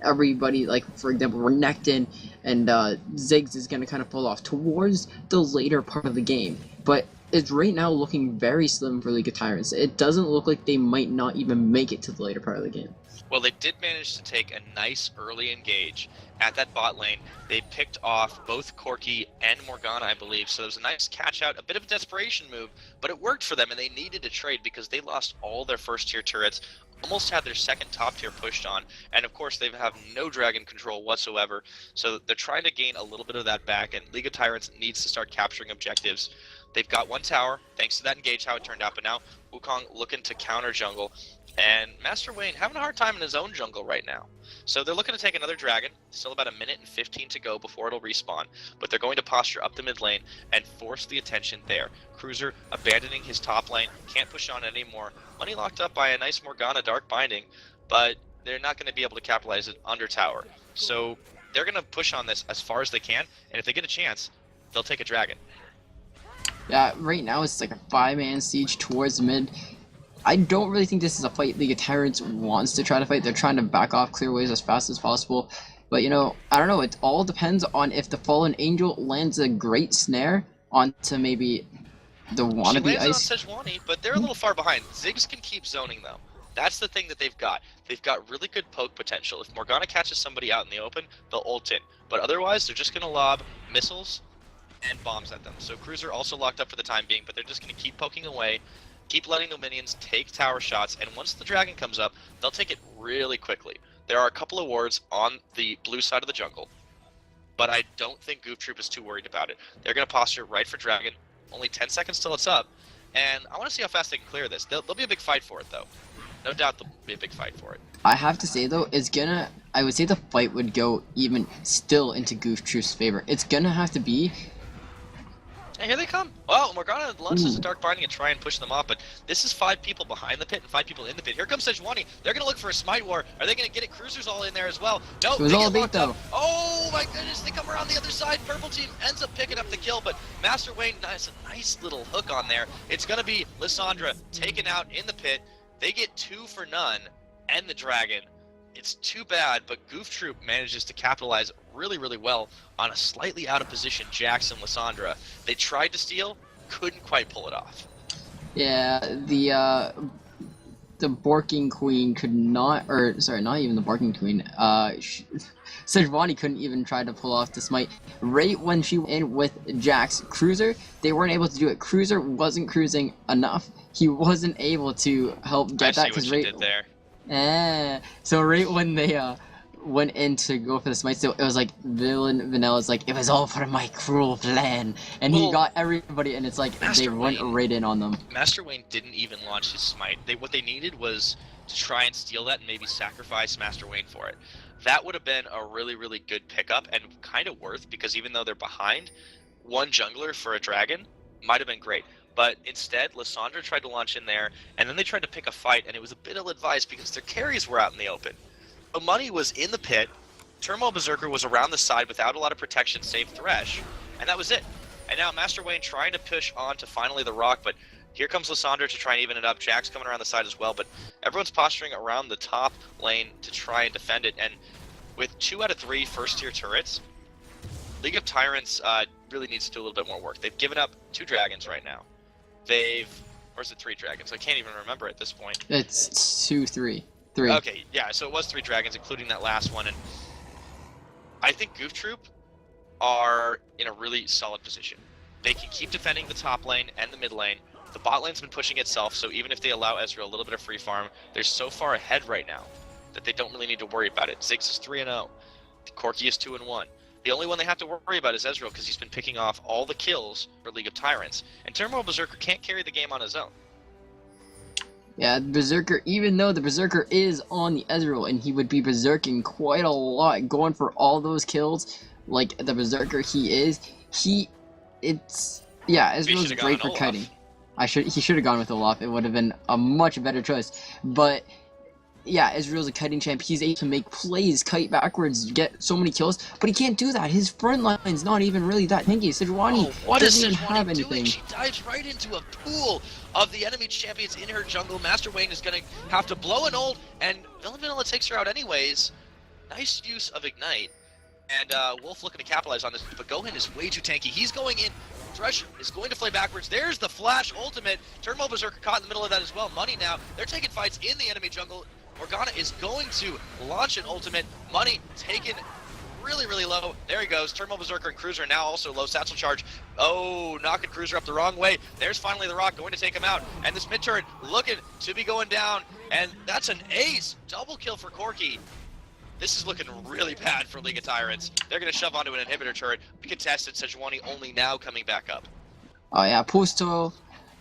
everybody, like for example, Renekton and Ziggs is gonna kind of fall off towards the later part of the game. But it's right now looking very slim for League of Tyrants. It doesn't look like they might not even make it to the later part of the game. Well, they did manage to take a nice early engage at that bot lane. They picked off both Corki and Morgana, I believe, so it was a nice catch out, a bit of a desperation move, but it worked for them, and they needed to trade because they lost all their first tier turrets, almost had their second top tier pushed on, and of course they have no dragon control whatsoever, so they're trying to gain a little bit of that back, and League of Tyrants needs to start capturing objectives. They've got one tower, thanks to that engage how it turned out, but now Wukong looking to counter jungle, and Master Wayne having a hard time in his own jungle right now. So they're looking to take another dragon, still about 1 minute and 15 to go before it'll respawn, but they're going to posture up the mid lane and force the attention there. Cruiser abandoning his top lane, can't push on anymore. Money locked up by a nice Morgana Dark Binding, but they're not going to be able to capitalize it under tower. So they're going to push on this as far as they can, and if they get a chance, they'll take a dragon. Yeah, right now it's like a 5-man siege towards mid. I don't really think this is a fight League of Tyrants wants to try to fight. They're trying to back off, clear ways as fast as possible. But, you know, I don't know. It all depends on if the Fallen Angel lands a great snare onto maybe the wannabe ice. She lands on Sejuani, but they're a little far behind. Ziggs can keep zoning, though. That's the thing that they've got. They've got really good poke potential. If Morgana catches somebody out in the open, they'll ult in. But otherwise, they're just going to lob missiles and bombs at them. So Cruiser also locked up for the time being, but they're just going to keep poking away, keep letting the minions take tower shots, and once the dragon comes up, they'll take it really quickly. There are a couple of wards on the blue side of the jungle, but I don't think Gouf Troupe is too worried about it. They're going to posture right for dragon. Only 10 seconds till it's up, and I want to see how fast they can clear this. There'll be a big fight for it, though. No doubt there'll be a big fight for it. I have to say, though, I would say the fight would go even still into Gouf Troupe's favor. It's gonna have to be... And here they come. Well, Morgana launches a Dark Binding and try and push them off, but this is 5 people behind the pit and 5 people in the pit. Here comes Sejuani. They're going to look for a Smite War. Are they going to get it? Cruisers all in there as well. No, it was all bait, though. Oh, my goodness. They come around the other side. Purple team ends up picking up the kill, but Master Wayne has a nice little hook on there. It's going to be Lissandra taken out in the pit. They get 2 for none and the dragon. It's too bad, but Gouf Troupe manages to capitalize really, really well on a slightly out of position Jax and Lissandra. They tried to steal, couldn't quite pull it off. Yeah, the Borking Queen could not, or sorry, not even the Borking Queen. Sejuani couldn't even try to pull off the smite. Right when she went in with Jax Cruiser, they weren't able to do it. Cruiser wasn't cruising enough. He wasn't able to help get that because did there. So right when they went in to go for the smite, so it was like Villain Vanilla's like, it was all for my cruel plan, and he got everybody, and it's like they went right in on them. Master Wayne didn't even launch his smite. What they needed was to try and steal that and maybe sacrifice Master Wayne for it. That would have been a really, really good pickup and kind of worth, because even though they're behind, one jungler for a dragon might have been great. But instead, Lissandra tried to launch in there, and then they tried to pick a fight, and it was a bit ill-advised because their carries were out in the open. But Money was in the pit, Turmoil Berserker was around the side without a lot of protection save Thresh, and that was it. And now Master Wayne trying to push on to finally the rock, but here comes Lissandra to try and even it up. Jack's coming around the side as well, but everyone's posturing around the top lane to try and defend it, and with 2 out of 3 first-tier turrets, League of Tyrants really needs to do a little bit more work. They've given up 2 dragons right now. Or is it 3 dragons? I can't even remember at this point. It's 2, 3. 3. Okay, yeah, so it was 3 dragons, including that last one, and I think Gouf Troupe are in a really solid position. They can keep defending the top lane and the mid lane. The bot lane's been pushing itself, so even if they allow Ezreal a little bit of free farm, they're so far ahead right now that they don't really need to worry about it. Ziggs is 3-0. Corki is 2-1. The only one they have to worry about is Ezreal, because he's been picking off all the kills for League of Tyrants. And Turmoil Berserker can't carry the game on his own. Yeah, Berserker, even though the Berserker is on the Ezreal, and he would be Berserking quite a lot, going for all those kills, like the Berserker he is, Ezreal's great for kiting. He should have gone with Olaf. It would have been a much better choice. But yeah, Ezreal's a kiting champ. He's able to make plays, kite backwards, get so many kills, but he can't do that. His front line's not even really that tanky. Sejuani doesn't even have anything. Doing? She dives right into a pool of the enemy champions in her jungle. Master Wayne is going to have to blow an ult, and Villain Vanilla takes her out anyways. Nice use of Ignite. And Wolf looking to capitalize on this, but Gohan is way too tanky. He's going in. Thresh is going to play backwards. There's the flash ultimate. Turmoil Berserker caught in the middle of that as well. Money now. They're taking fights in the enemy jungle. Morgana is going to launch an ultimate. Money taken really, really low. There he goes. Turmoil Berserker and Cruiser now also low. Satchel charge. Oh, knocking Cruiser up the wrong way. There's finally the rock going to take him out. And this mid turret looking to be going down. And that's an ace. Double kill for Corki. This is looking really bad for League of Tyrants. They're going to shove onto an inhibitor turret. Contested. Sejuani only now coming back up. Oh yeah, Postal.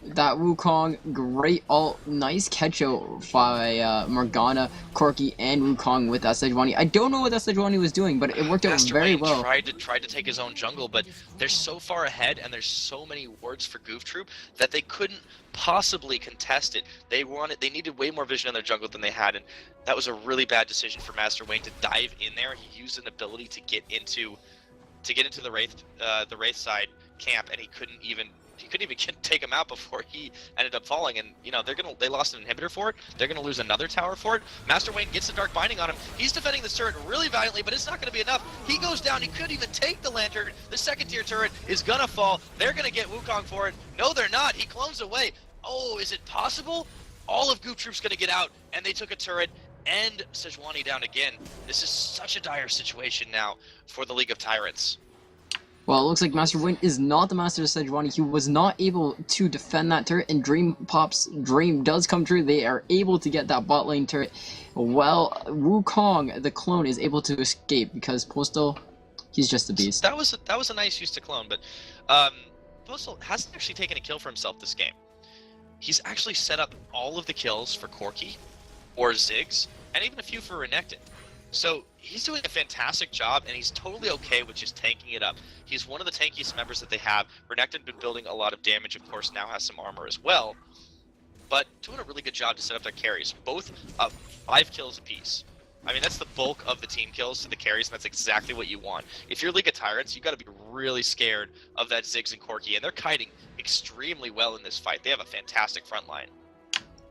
That Wukong, great ult, nice catch out by Morgana, Corki, and Wukong with that Sejuani. I don't know what that Sejuani was doing, but it worked out very well. Tried to take his own jungle, but they're so far ahead, and there's so many wards for Gouf Troupe that they couldn't possibly contest it. They needed way more vision in their jungle than they had, and that was a really bad decision for Master Wayne to dive in there. He used an ability to get into the Wraith side camp, and he couldn't even take him out before he ended up falling. And they lost an inhibitor for it. They're gonna lose another tower for it. Master Wayne gets the Dark Binding on him. He's defending this turret really valiantly, but it's not gonna be enough. He goes down. He couldn't even take the lantern. The second tier turret is gonna fall. They're gonna get Wukong for it. No, they're not. He clones away. Oh, is it possible? All of Gouf Troupe's gonna get out, and they took a turret and Sejuani down again. This is such a dire situation now for the League of Tyrants. Well, it looks like Master Wayne is not the master of Sejuani. He was not able to defend that turret, and Dream Pop's dream does come true. They are able to get that bot lane turret. Well, Wukong, the clone, is able to escape because Postal, he's just a beast. That was a nice use to clone, but Postal hasn't actually taken a kill for himself this game. He's actually set up all of the kills for Corki or Ziggs, and even a few for Renekton. So he's doing a fantastic job, and he's totally okay with just tanking it up. He's one of the tankiest members that they have. Renekton been building a lot of damage, of course, now has some armor as well, but doing a really good job to set up their carries. Both 5 kills apiece. I mean, that's the bulk of the team kills to the carries, and that's exactly what you want. If you're League of Tyrants, you got to be really scared of that Ziggs and Corki, and they're kiting extremely well in this fight. They have a fantastic front line.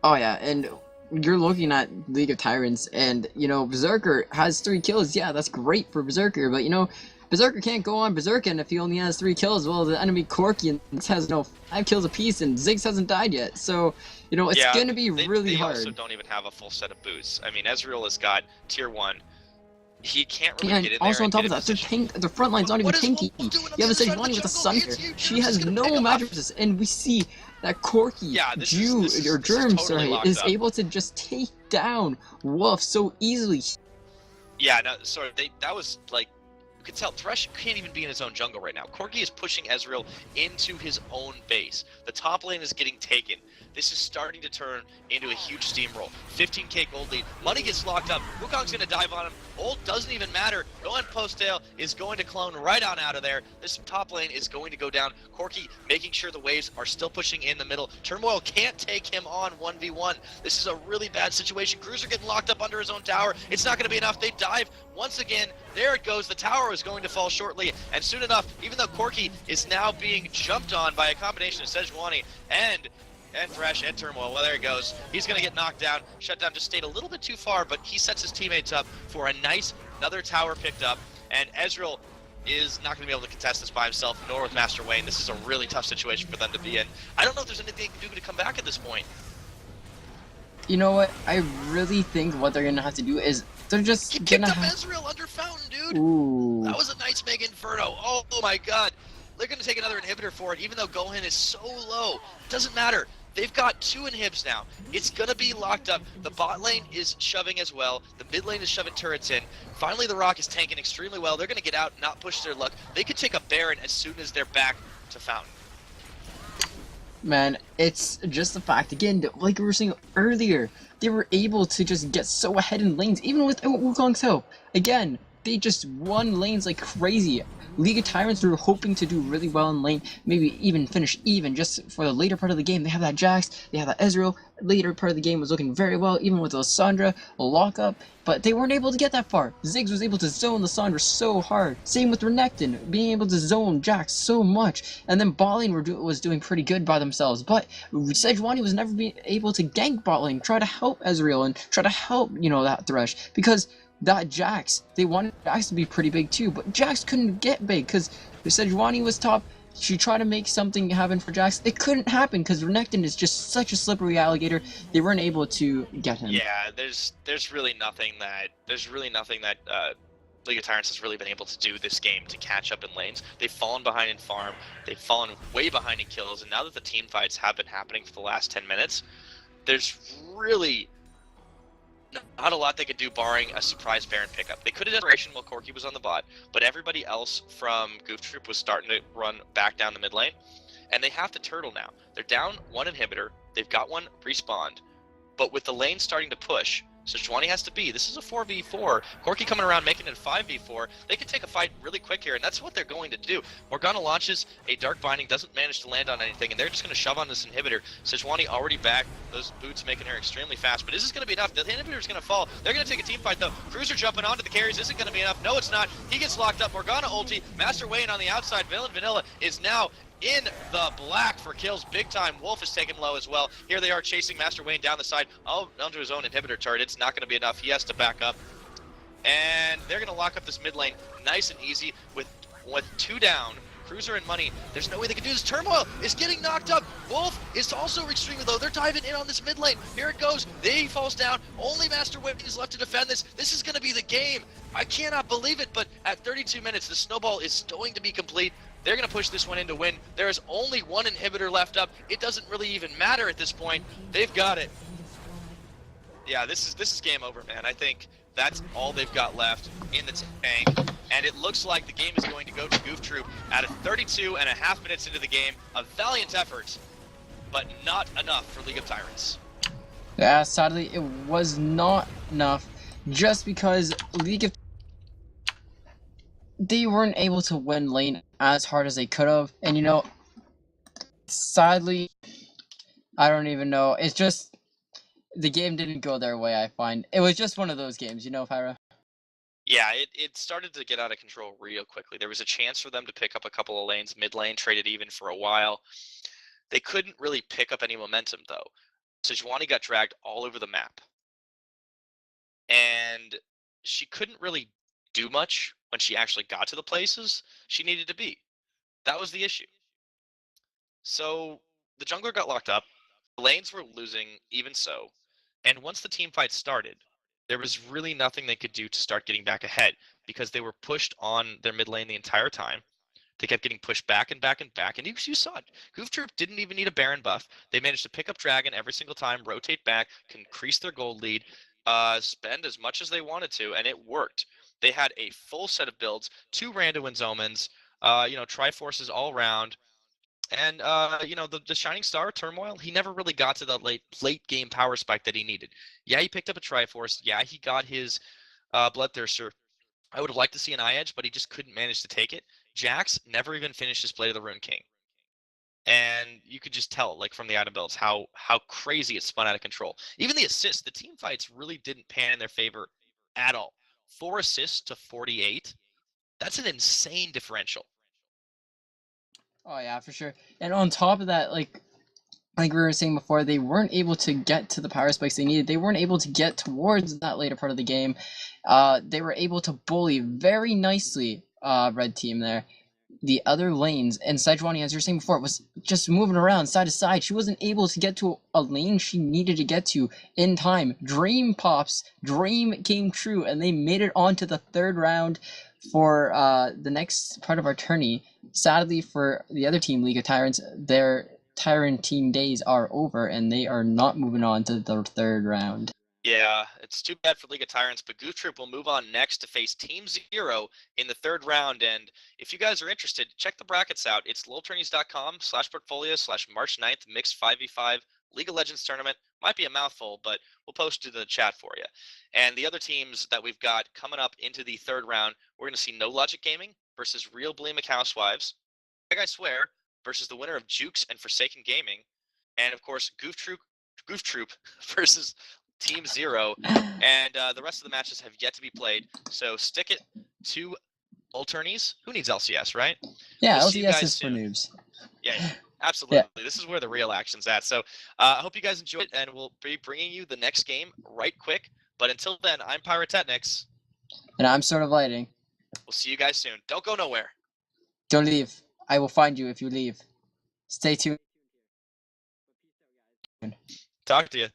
Oh yeah, and you're looking at League of Tyrants, and, you know, Berserker has 3 kills. Yeah, that's great for Berserker, but, you know, Berserker can't go on Berserking if he only has 3 kills. Well, the enemy Corki has 5 kills apiece, and Ziggs hasn't died yet. So, you know, it's going to be really hard. They also don't even have a full set of boots. I mean, Ezreal has got tier 1. He can't really get in there. Also on top of that, their front line's not even tanky. You have a Sejuani with a Sunder. She has no magic resist, and we see that Corki, Germ, is able to just take down Wolf so easily. Yeah, no, sorry, that was like, you could tell Thresh can't even be in his own jungle right now. Corki is pushing Ezreal into his own base. The top lane is getting taken. This is starting to turn into a huge steamroll. 15k gold lead. Money gets locked up. Wukong's going to dive on him. Ult doesn't even matter. Going Postale is going to clone right on out of there. This top lane is going to go down. Corki making sure the waves are still pushing in the middle. Turmoil can't take him on 1v1. This is a really bad situation. Cruiser getting locked up under his own tower. It's not going to be enough. They dive once again. There it goes. The tower is going to fall shortly. And soon enough, even though Corki is now being jumped on by a combination of Sejuani and Thresh and Turmoil, well, there it goes. He's going to get knocked down. Shutdown just stayed a little bit too far, but he sets his teammates up for a nice, another tower picked up. And Ezreal is not going to be able to contest this by himself, nor with Master Wayne. This is a really tough situation for them to be in. I don't know if there's anything they can do to come back at this point. You know what? I really think what they're going to have to do is they're just going to have... Ezreal under Fountain, dude! Ooh. That was a nice Mega Inferno. Oh my god. They're going to take another inhibitor for it, even though Gohan is so low. Doesn't matter. They've got 2 inhibs now. It's going to be locked up. The bot lane is shoving as well. The mid lane is shoving turrets in. Finally, the Rock is tanking extremely well. They're going to get out, not push their luck. They could take a Baron as soon as they're back to Fountain. Man, it's just the fact, again, like we were saying earlier, they were able to just get so ahead in lanes, even without Wukong's help. Again, they just won lanes like crazy. League of Tyrants were hoping to do really well in lane, maybe even finish even just for the later part of the game. They have that Jax, they have that Ezreal. Later part of the game was looking very well, even with Lissandra, a lockup, but they weren't able to get that far. Ziggs was able to zone Lissandra so hard. Same with Renekton, being able to zone Jax so much. And then bot lane was doing pretty good by themselves, but Sejuani was never being able to gank bot lane, try to help Ezreal and try to help, you know, that Thresh, because that Jax, they wanted Jax to be pretty big too, but Jax couldn't get big because Sejuani was top. She tried to make something happen for Jax. It couldn't happen because Renekton is just such a slippery alligator. They weren't able to get him. Yeah, there's really nothing that League of Tyrants has really been able to do this game to catch up in lanes. They've fallen behind in farm. They've fallen way behind in kills, and now that the team fights have been happening for the last 10 minutes, there's really not a lot they could do barring a surprise Baron pickup. They could have done Desperation while Corki was on the bot, but everybody else from Gouf Troupe was starting to run back down the mid lane, and they have to turtle now. They're down 1 inhibitor, they've got 1 respawned, but with the lane starting to push, Sejuani has to be. This is a 4v4. Corki coming around making it a 5v4. They can take a fight really quick here, and that's what they're going to do. Morgana launches a Dark Binding, doesn't manage to land on anything, and they're just going to shove on this inhibitor. Sejuani already back. Those boots making her extremely fast, but this is going to be enough. The inhibitor is going to fall. They're going to take a team fight, though. Cruiser jumping onto the carries isn't going to be enough. No, it's not. He gets locked up. Morgana ulti. Master Wayne on the outside. Villain Vanilla is now in the black for kills big time. Wolf is taken low as well. Here they are chasing Master Wayne down the side. Oh, onto his own inhibitor turret. It's not going to be enough. He has to back up. And they're going to lock up this mid lane nice and easy with 2 down. Cruiser and Money. There's no way they can do this. Turmoil is getting knocked up. Wolf is also extremely low. They're diving in on this mid lane. Here it goes. He falls down. Only Master Wade is left to defend this. This is going to be the game. I cannot believe it, but at 32 minutes, the snowball is going to be complete. They're going to push this one in to win. There is only one inhibitor left up. It doesn't really even matter at this point. They've got it. Yeah, this is game over, man. I think that's all they've got left in the tank. And it looks like the game is going to go to Gouf Troupe at 32.5 minutes into the game. A valiant effort, but not enough for League of Tyrants. Yeah, sadly, it was not enough just because League of they weren't able to win lane as hard as they could have. And, you know, sadly, I don't even know. It's just the game didn't go their way, I find. It was just one of those games, you know, Pyra? Yeah, it started to get out of control real quickly. There was a chance for them to pick up a couple of lanes. Mid lane traded even for a while. They couldn't really pick up any momentum, though. Sejuani got dragged all over the map. And she couldn't really do much when she actually got to the places she needed to be. That was the issue. So the jungler got locked up. The lanes were losing even so. And once the team fight started, there was really nothing they could do to start getting back ahead because they were pushed on their mid lane the entire time. They kept getting pushed back and back and back, and you saw it. Gouf Troupe didn't even need a Baron buff. They managed to pick up Dragon every single time, rotate back, increase their gold lead, spend as much as they wanted to, and it worked. They had a full set of builds, 2 Randuin's Omens, Triforces all around. And the Shining Star, Turmoil, he never really got to the late game power spike that he needed. Yeah, he picked up a Triforce. Yeah, he got his Bloodthirster. I would have liked to see an Eye Edge, but he just couldn't manage to take it. Jax never even finished his play to the Rune King. And you could just tell, like, from the item builds, how crazy it spun out of control. Even the assists, the team fights really didn't pan in their favor at all. 4 assists to 48. That's an insane differential. Oh yeah, for sure. And on top of that, like we were saying before, they weren't able to get to the power spikes they needed. They weren't able to get towards that later part of the game. They were able to bully very nicely, red team there, the other lanes. And Sejuani, as you were saying before, was just moving around side to side. She wasn't able to get to a lane she needed to get to in time. Dream pops, dream came true, and they made it on to the 3rd round for the next part of our tourney. Sadly for the other team, League of Tyrants, their Tyrant team days are over, and they are not moving on to the 3rd round. Yeah, it's too bad for League of Tyrants, but Gouf Troupe will move on next to face Team Zero in the 3rd round. And if you guys are interested, check the brackets out. It's liltourneys.com/portfolio/March 9th mixed 5v5 League of Legends tournament. Might be a mouthful, but we'll post it in the chat for you. And the other teams that we've got coming up into the 3rd round, we're going to see No Logic Gaming versus Real Bulimic Housewives. I Swear versus the winner of Jukes and Forsaken Gaming. And of course, Gouf Troupe versus Team Zero. And the rest of the matches have yet to be played. So stick it to Ulturnies. Who needs LCS, right? Yeah, we'll LCS is for noobs. Yeah, absolutely. Yeah. This is where the real action's at. So I hope you guys enjoyed it, and we'll be bringing you the next game right quick. But until then, I'm Pyrotechnics. And I'm Sort of Lighting. We'll see you guys soon. Don't go nowhere. Don't leave. I will find you if you leave. Stay tuned. Talk to you.